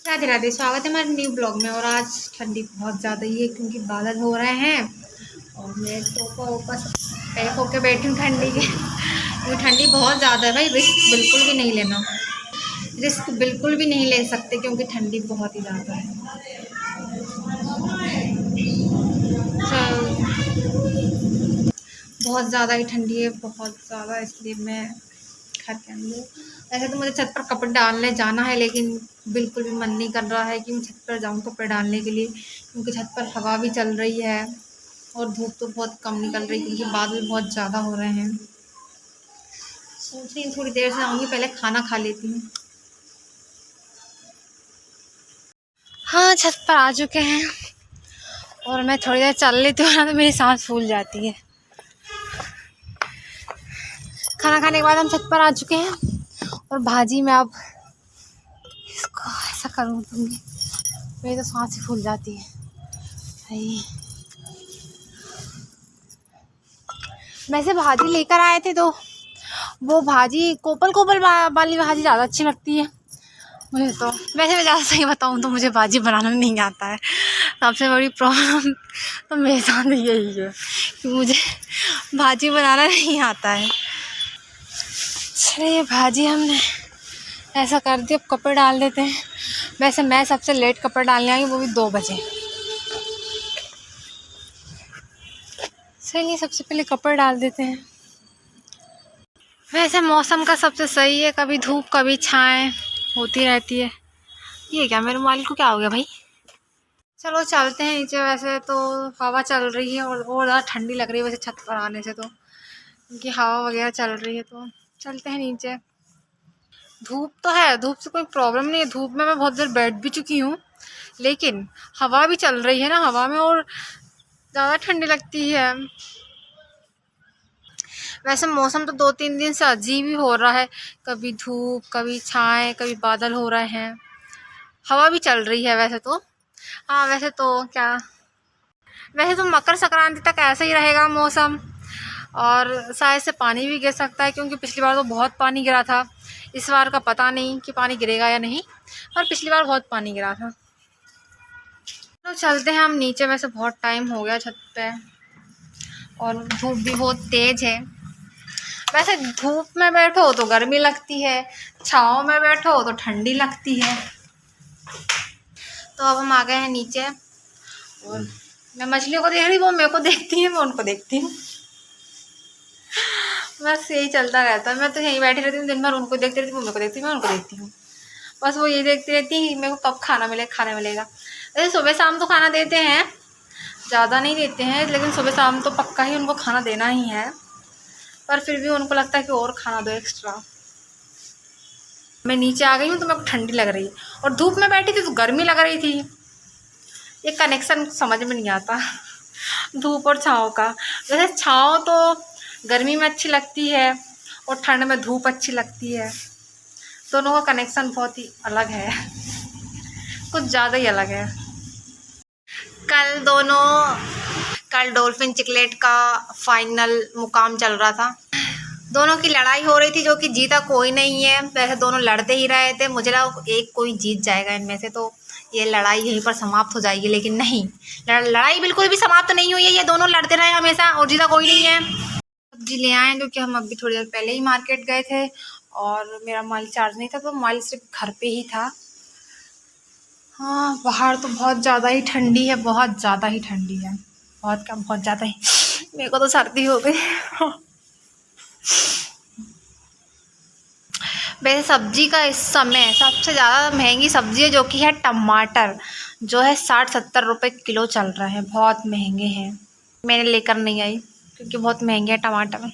राधे राधे, स्वागत है हमारे न्यू ब्लॉग में। और आज ठंडी बहुत ज़्यादा ही है क्योंकि बादल हो रहे हैं और मैं टोपा ओपा सब पैक होके बैठी हूँ ठंडी के क्योंकि ठंडी बहुत ज़्यादा है भाई। रिस्क बिल्कुल भी नहीं लेना, रिस्क बिल्कुल भी नहीं ले सकते क्योंकि ठंडी बहुत ही ज़्यादा है। बहुत ज़्यादा ही ठंडी है, बहुत ज़्यादा, इसलिए मैं घर के अंदर। वैसे तो मुझे छत पर कपड़े डालने जाना है लेकिन बिल्कुल भी मन नहीं कर रहा है कि मैं छत पर जाऊँ कपड़े डालने के लिए, क्योंकि छत पर हवा भी चल रही है और धूप तो बहुत कम निकल रही है क्योंकि बादल बहुत ज़्यादा हो रहे हैं। सोच रही हूँ थोड़ी देर से आऊँगी, पहले खाना खा लेती हूँ। हाँ, छत पर आ चुके हैं और मैं थोड़ी देर चल लेती हूँ ना तो मेरी सांस फूल जाती है। खाना खाने के बाद हम छत पर आ चुके हैं और भाजी में अब इसको ऐसा करूँ दूँगी, मेरी तो सांस ही फूल जाती है भाई। वैसे भाजी लेकर आए थे तो वो भाजी कोपल कोपल वाली भाजी ज़्यादा अच्छी लगती है मुझे तो। वैसे मैं ज़्यादा सही बताऊँ तो मुझे भाजी बनाना नहीं आता है। सबसे बड़ी प्रॉब्लम तो मेरे साथ यही है कि मुझे भाजी बनाना नहीं आता है। चलिए भाजी हमने ऐसा कर दिया, अब कपड़े डाल देते हैं। वैसे मैं सबसे लेट कपड़े डालने आई, वो भी 2 बजे। चलिए सबसे पहले कपड़े डाल देते हैं। वैसे मौसम का सबसे सही है, कभी धूप कभी छाएं होती रहती है। ये क्या, मेरे मोबाइल को क्या हो गया भाई। चलो चलते हैं नीचे। वैसे तो हवा चल रही है और ज़्यादा ठंडी लग रही है वैसे छत पर आने से, तो क्योंकि हवा वगैरह चल रही है तो चलते हैं नीचे। धूप तो है, धूप से कोई प्रॉब्लम नहीं है, धूप में मैं बहुत देर बैठ भी चुकी हूँ, लेकिन हवा भी चल रही है ना, हवा में और ज़्यादा ठंडी लगती है। वैसे मौसम तो 2-3 दिन से अजीब ही हो रहा है, कभी धूप कभी छाएं कभी बादल हो रहे हैं, हवा भी चल रही है वैसे तो। हाँ वैसे तो मकर संक्रांति तक ऐसा ही रहेगा मौसम, और शायद से पानी भी गिर सकता है क्योंकि पिछली बार तो बहुत पानी गिरा था। इस बार का पता नहीं कि पानी गिरेगा या नहीं, पर पिछली बार बहुत पानी गिरा था। तो चलते हैं हम नीचे। वैसे बहुत टाइम हो गया छत पे और धूप भी बहुत तेज़ है। वैसे धूप में बैठो तो गर्मी लगती है, छाँव में बैठो तो ठंडी लगती है। तो अब हम आ गए हैं नीचे और मैं मछलियों को देख रही, वो मेरे को देखती है, मैं उनको देखती हूँ। बस यही चलता रहता है। मैं तो यहीं बैठी रहती हूँ दिन भर, उनको देखती रहती हूँ, मेरे को देखती हूँ, मैं उनको देखती हूँ। बस वो ये देखती रहती है कि मेरे को कब खाने मिलेगा। वैसे सुबह शाम तो खाना देते हैं, ज़्यादा नहीं देते हैं, लेकिन सुबह शाम तो पक्का ही उनको खाना देना ही है, पर फिर भी उनको लगता है कि और खाना दो एक्स्ट्रा। मैं नीचे आ गई हूँ तो मेरे को ठंडी लग रही है और धूप में बैठी थी तो गर्मी लग रही थी। ये कनेक्शन समझ में नहीं आता धूप और छाँव का। वैसे छाँव तो गर्मी में अच्छी लगती है और ठंड में धूप अच्छी लगती है, दोनों का कनेक्शन बहुत ही अलग है, कुछ ज़्यादा ही अलग है। कल डॉल्फिन चिकलेट का फाइनल मुकाम चल रहा था, दोनों की लड़ाई हो रही थी, जो कि जीता कोई नहीं है। वैसे दोनों लड़ते ही रहे थे, मुझे लगा एक कोई जीत जाएगा इनमें से तो ये लड़ाई यहीं पर समाप्त हो जाएगी, लेकिन नहीं, लड़ाई बिल्कुल भी समाप्त नहीं हुई है। ये दोनों लड़ते रहे हमेशा और जीता कोई नहीं है। सब्जी ले आए क्योंकि हम अभी थोड़ी देर पहले ही मार्केट गए थे और मेरा मोबाइल चार्ज नहीं था, तो मोबाइल सिर्फ घर पे ही था। हाँ बाहर तो बहुत ज़्यादा ही ठंडी है, बहुत ज़्यादा ही ठंडी है, बहुत ज़्यादा ही। मेरे को तो सर्दी हो गई। वैसे सब्जी का इस समय सबसे ज़्यादा महंगी सब्जी है जो कि है टमाटर, जो है 60-70 रुपये किलो चल रहा है, बहुत महंगे हैं। मैंने लेकर नहीं आई क्योंकि बहुत महंगे हैं टमाटर।